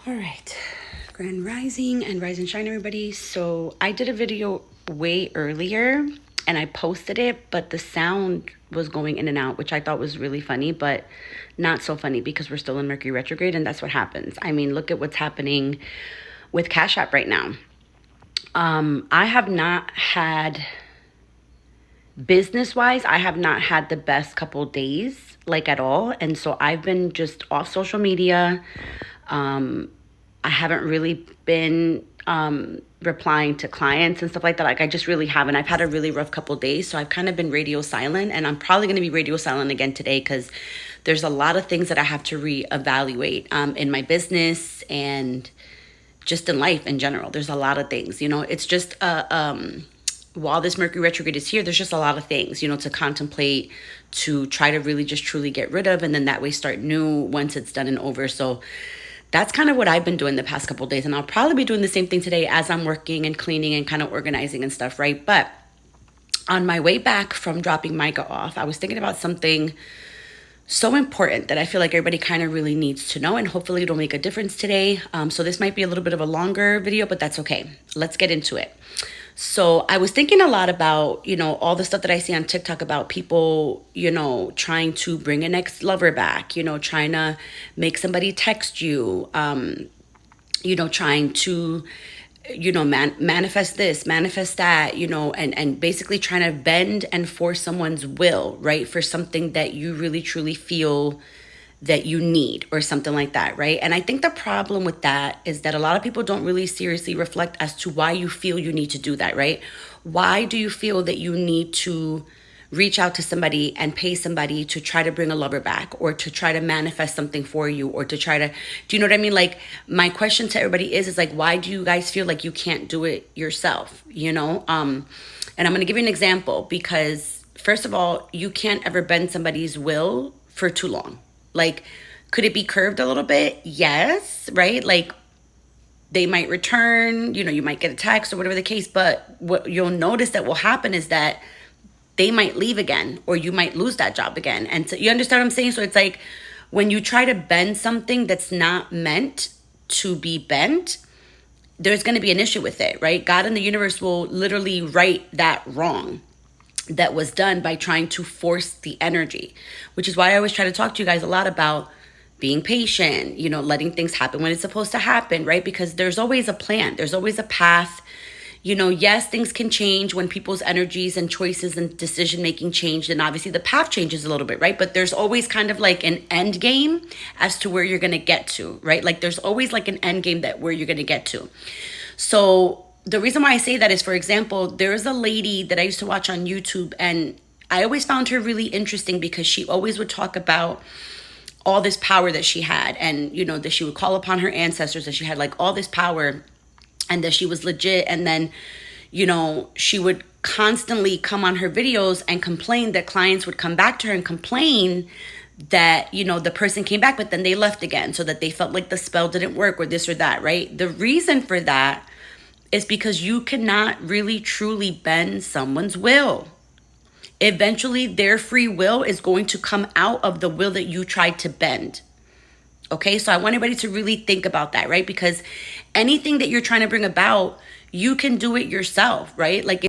All right, Grand Rising and Rise and Shine, everybody. So I did a video way earlier and I posted it, but the sound was going in and out, which I thought was really funny, but not so funny because we're still in Mercury retrograde and that's what happens. I mean, look at what's happening with Cash App right now. I have not had, business wise, I have not had the best couple days, like at all. And so I've been just off social media. I haven't really been replying to clients and stuff like that. Like I just really haven't. I've had a really rough couple days, so I've kind of been radio silent, and I'm probably going to be radio silent again today because there's a lot of things that I have to reevaluate in my business and just in life in general. There's a lot of things, it's just while this Mercury retrograde is here, there's just a lot of things, to contemplate, to try to really just truly get rid of, and then that way start new once it's done and over. So that's kind of what I've been doing the past couple of days. And I'll probably be doing the same thing today as I'm working and cleaning and kind of organizing and stuff, right? But on my way back from dropping Micah off, I was thinking about something so important that I feel like everybody kind of really needs to know, and hopefully it'll make a difference today. So this might be a little bit of a longer video, but that's okay. Let's get into it. So I was thinking a lot about, all the stuff that I see on TikTok about people, trying to bring an ex-lover back, trying to make somebody text you, trying to, manifest this, manifest that, and basically trying to bend and force someone's will, right, for something that you really truly feel that you need or something like that, right? And I think the problem with that is that a lot of people don't really seriously reflect as to why you feel you need to do that, right? Why do you feel that you need to reach out to somebody and pay somebody to try to bring a lover back, or to try to manifest something for you, or to try to, do you know what I mean? Like, my question to everybody is like, why do you guys feel like you can't do it yourself, And I'm going to give you an example, because first of all, you can't ever bend somebody's will for too long. Like, could it be curved a little bit? Yes, right? Like, they might return, you might get a text or whatever the case, but what you'll notice that will happen is that they might leave again, or you might lose that job again. And so, you understand what I'm saying? So it's like, when you try to bend something that's not meant to be bent, there's going to be an issue with it, right? God and the universe will literally right that wrong that was done by trying to force the energy, which is why I always try to talk to you guys a lot about being patient, letting things happen when it's supposed to happen, right? Because there's always a plan. There's always a path. Yes, things can change when people's energies and choices and decision-making change. And obviously the path changes a little bit, right? But there's always kind of like an end game as to where you're going to get to, right? Like, there's always like an end game that where you're going to get to. So the reason why I say that is, for example, there's a lady that I used to watch on YouTube, and I always found her really interesting because she always would talk about all this power that she had, and, that she would call upon her ancestors, that she had like all this power and that she was legit. And then, she would constantly come on her videos and complain that clients would come back to her and complain that, the person came back, but then they left again, so that they felt like the spell didn't work or this or that, right? The reason for that is because you cannot really truly bend someone's will. Eventually, their free will is going to come out of the will that you tried to bend. Okay, so I want everybody to really think about that, right? Because anything that you're trying to bring about, you can do it yourself, right? Like,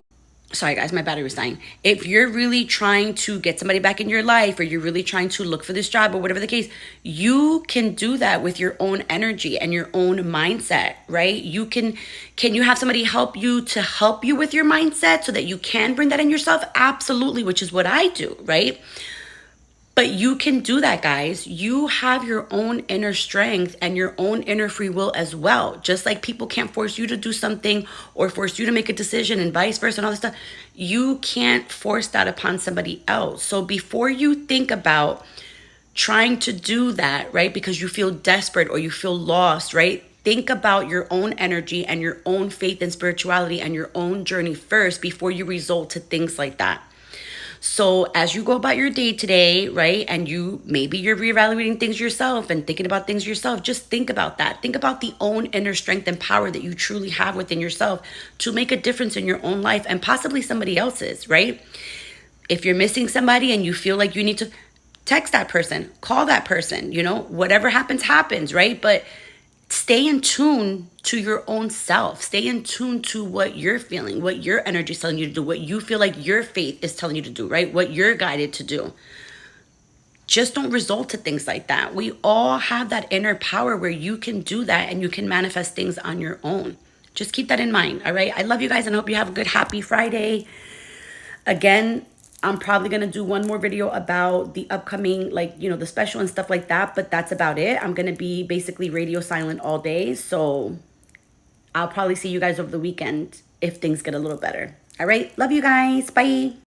sorry guys, my battery was dying. If you're really trying to get somebody back in your life, or you're really trying to look for this job or whatever the case, you can do that with your own energy and your own mindset, right? Can you have somebody help you with your mindset so that you can bring that in yourself? Absolutely, which is what I do, right? But you can do that, guys. You have your own inner strength and your own inner free will as well. Just like people can't force you to do something or force you to make a decision, and vice versa and all this stuff. You can't force that upon somebody else. So before you think about trying to do that, right, because you feel desperate or you feel lost, right, think about your own energy and your own faith and spirituality and your own journey first before you resort to things like that. So as you go about your day today, right, and maybe you're reevaluating things yourself and thinking about things yourself, just think about that. Think about the own inner strength and power that you truly have within yourself to make a difference in your own life and possibly somebody else's, right? If you're missing somebody and you feel like you need to text that person, call that person, whatever happens, right? But stay in tune to your own self. Stay in tune to what you're feeling, what your energy is telling you to do, what you feel like your faith is telling you to do, right? What you're guided to do. Just don't resort to things like that. We all have that inner power where you can do that and you can manifest things on your own. Just keep that in mind, all right? I love you guys and I hope you have a good, happy Friday. Again, I'm probably going to do one more video about the upcoming, like, you know, the special and stuff like that. But that's about it. I'm going to be basically radio silent all day. So I'll probably see you guys over the weekend if things get a little better. All right. Love you guys. Bye.